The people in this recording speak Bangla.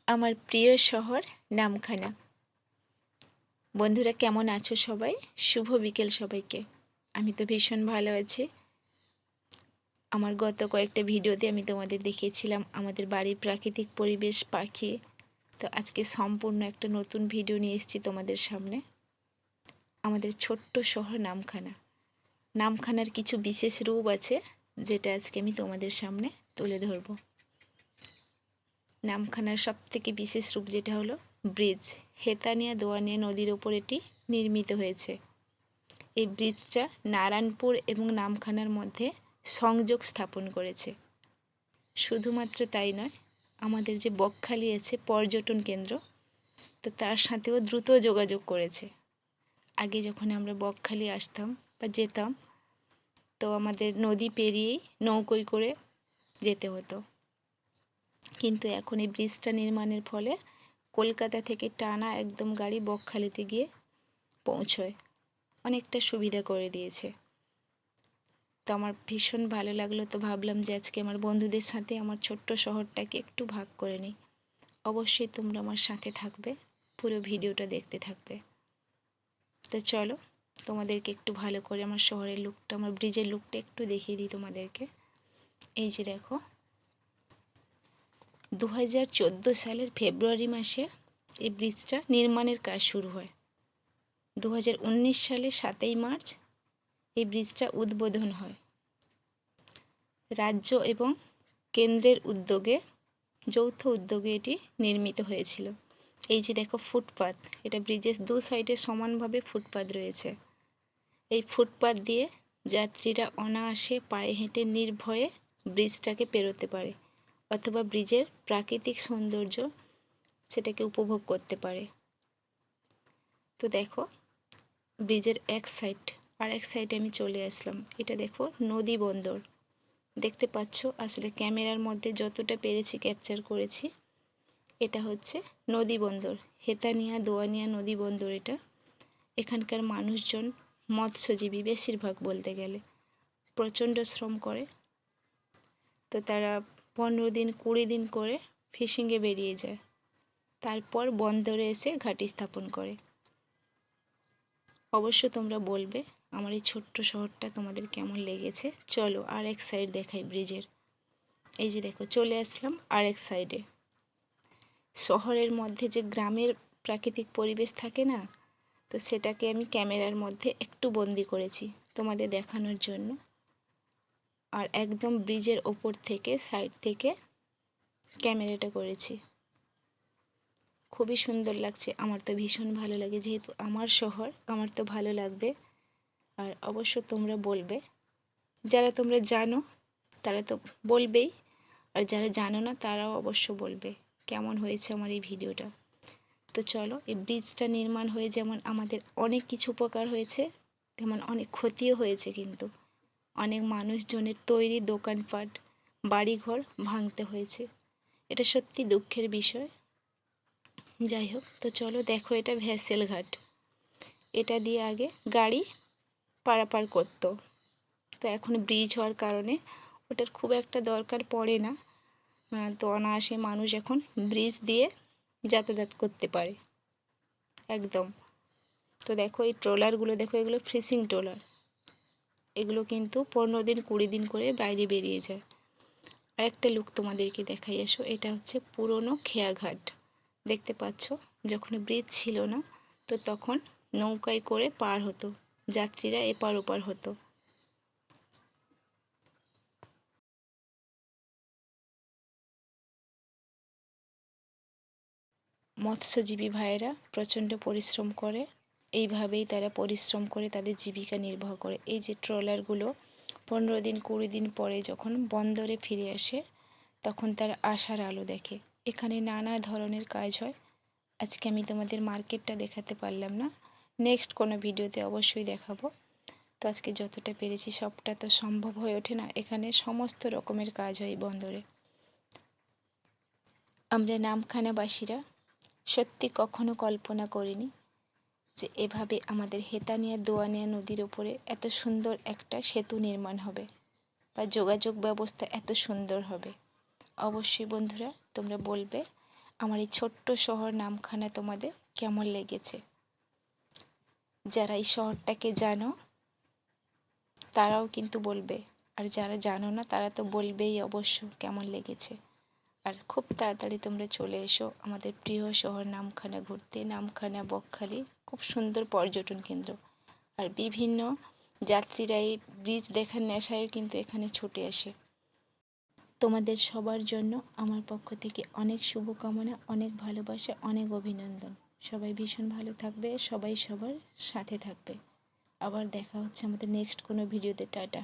আমার প্রিয় শহর নামখানা। বন্ধুরা কেমন আছো সবাই? শুভ বিকেল সবাইকে। আমি তো ভীষণ ভালো আছি। আমার গত কয়েকটা ভিডিওতে আমি তোমাদের দেখিয়েছিলাম আমাদের বাড়ির প্রাকৃতিক পরিবেশ, পাখি। তো আজকে সম্পূর্ণ একটা নতুন ভিডিও নিয়ে এসেছি তোমাদের সামনে। আমাদের ছোট্ট শহর নামখানা। নামখানার কিছু বিশেষ রূপ আছে, যেটা আজকে আমি তোমাদের সামনে তুলে ধরবো। নামখানার সবথেকে বিশেষ রূপ যেটা হলো ব্রিজ। হেতানিয়া দোয়ানিয়া নদীর ওপর এটি নির্মিত হয়েছে। এই ব্রিজটা নারায়ণপুর এবং নামখানার মধ্যে সংযোগ স্থাপন করেছে। শুধুমাত্র তাই নয়, আমাদের যে বকখালি আছে পর্যটন কেন্দ্র, তো তার সাথেও দ্রুত যোগাযোগ করেছে। আগে যখন আমরা বকখালি আসতাম বা যেতাম, তো আমাদের নদী পেরিয়েই নৌকোয় করে যেতে হতো। কিন্তু এখন এই ব্রিজটা নির্মাণের ফলে কলকাতা থেকে টানা একদম গাড়ি বকখালিতে গিয়ে পৌঁছয়। অনেকটা সুবিধা করে দিয়েছে। তো আমার ভীষণ ভালো লাগলো, তো ভাবলাম যে আজকে আমার বন্ধুদের সাথে আমার ছোট্ট শহরটাকে একটু ভাগ করে নিই। অবশ্যই তোমরা আমার সাথে থাকবে, পুরো ভিডিওটা দেখতে থাকবে। তো চলো তোমাদেরকে একটু ভালো করে আমার শহরের লুকটা, আমার ব্রিজের লুকটা একটু দেখিয়ে দিই তোমাদেরকে। এই যে দেখো, 2014 সালের ফেব্রুয়ারি মাসে এই ব্রিজটা নির্মাণের কাজ শুরু হয়। 2019 সালের 7ই মার্চ এই ব্রিজটা উদ্বোধন হয়। রাজ্য এবং কেন্দ্রের উদ্যোগে, যৌথ উদ্যোগে এটি নির্মিত হয়েছিল। এই যে দেখো ফুটপাত, এটা ব্রিজের দু সাইডে সমানভাবে ফুটপাত রয়েছে। এই ফুটপাত দিয়ে যাত্রীরা অনায়াসে পায়ে হেঁটে নির্ভয়ে ব্রিজটাকে পেরোতে পারে, অথবা ব্রিজের প্রাকৃতিক সৌন্দর্য সেটাকে উপভোগ করতে পারে। তো দেখো, ব্রিজের এক সাইড আর এক সাইডে আমি চলে আসলাম। এটা দেখো নদী বন্দর, দেখতে পাচ্ছ। আসলে ক্যামেরার মধ্যে যতটা পেরেছি ক্যাপচার করেছি। এটা হচ্ছে নদী বন্দর, হেতানিয়া দোয়ানিয়া নদী বন্দর এটা। এখানকার মানুষজন মৎস্যজীবী বেশিরভাগ, বলতে গেলে প্রচণ্ড শ্রম করে। তো তারা 15 দিন 20 দিন করে ফিশিংয়ে বেরিয়ে যায়, তারপর বন্দরে এসে ঘাঁটি স্থাপন করে। অবশ্য তোমরা বলবে আমার এই ছোট্ট শহরটা তোমাদের কেমন লেগেছে। চলো আর এক সাইড দেখাই ব্রিজের। এই যে দেখো চলে আসলাম আর এক সাইডে। শহরের মধ্যে যে গ্রামের প্রাকৃতিক পরিবেশ থাকে না, তো সেটাকে আমি ক্যামেরার মধ্যে একটু বন্দি করেছি তোমাদের দেখানোর জন্য। আর একদম ব্রিজের ওপর থেকে, সাইড থেকে ক্যামেরাটা করেছি। খুবই সুন্দর লাগছে, আমার তো ভীষণ ভালো লাগে। যেহেতু আমার শহর, আমার তো ভালো লাগবে। আর অবশ্য তোমরা বলবে, যারা তোমরা জানো তারা তো বলবেই, আর যারা জানো না তারাও অবশ্য বলবে কেমন হয়েছে আমার এই ভিডিওটা। তো চলো, এই ব্রিজটা নির্মাণ হয়ে যেমন আমাদের অনেক কিছু উপকার হয়েছে, তেমন অনেক ক্ষতিও হয়েছে। কিন্তু অনেক মানুষজনের তৈরি দোকানপাট, বাড়িঘর ভাঙতে হয়েছে। এটা সত্যি দুঃখের বিষয়। যাই হোক, তো চলো দেখো, এটা ভ্যাসেল ঘাট। এটা দিয়ে আগে গাড়ি পারাপার করতো, তো এখন ব্রিজ হওয়ার কারণে ওটার খুব একটা দরকার পড়ে না। তো অনায়াসে মানুষ এখন ব্রিজ দিয়ে যাতায়াত করতে পারে একদম। তো দেখো এই ট্রলারগুলো, দেখো এগুলো ফিশিং ট্রলার। এগুলো কিন্তু 15 দিন 20 দিন করে বাইরে বেরিয়ে যায়। আর একটা লুক তোমাদেরকে দেখাই এসো। এটা হচ্ছে পুরনো খেয়াঘাট, দেখতে পাচ্ছ। যখন ব্রিজ ছিল না, তো তখন নৌকায় করে পার হতো, যাত্রীরা এপার ওপার হতো। মৎস্যজীবী ভাইয়েরা প্রচণ্ড পরিশ্রম করে, এইভাবেই তারা পরিশ্রম করে তাদের জীবিকা নির্বাহ করে। এই যে ট্রলারগুলো 15 দিন 20 দিন পরে যখন বন্দরে ফিরে আসে, তখন তারা আশার আলো দেখে। এখানে নানা ধরনের কাজ হয়। আজকে আমি তোমাদের মার্কেটটা দেখাতে পারলাম না, নেক্সট কোনো ভিডিওতে অবশ্যই দেখাবো। তো আজকে যতটা পেরেছি, সবটা তো সম্ভব হয়ে ওঠে না। এখানে সমস্ত রকমের কাজ হয় বন্দরে। আমরা নামখানাবাসীরা সত্যি কখনো কল্পনা করিনি যে এভাবে আমাদের হেতানিয়া দোয়ানিয়া নদীর ওপরে এত সুন্দর একটা সেতু নির্মাণ হবে, বা যোগাযোগ ব্যবস্থা এত সুন্দর হবে। অবশ্যই বন্ধুরা তোমরা বলবে আমার এই ছোট্ট শহর নামখানা তোমাদের কেমন লেগেছে? যারা এই শহরটাকে জানো তারাও কিন্তু বলবে, আর যারা জানো না তারা তো বলবেই অবশ্য কেমন লেগেছে। আর খুব তাড়াতাড়ি তোমরা চলে এসো আমাদের প্রিয় শহর নামখানা ঘুরতে। নামখানা বকখালি খুব সুন্দর পর্যটন কেন্দ্র, আর বিভিন্ন যাত্রীরা এই ব্রিজ দেখার নেশায়ও কিন্তু এখানে ছুটে আসে। তোমাদের সবার জন্য আমার পক্ষ থেকে অনেক শুভকামনা, অনেক ভালোবাসা, অনেক অভিনন্দন। সবাই ভীষণ ভালো থাকবে, সবাই সবার সাথে থাকবে। আবার দেখা হচ্ছে আমাদের নেক্সট কোনো ভিডিওতে। টাটা।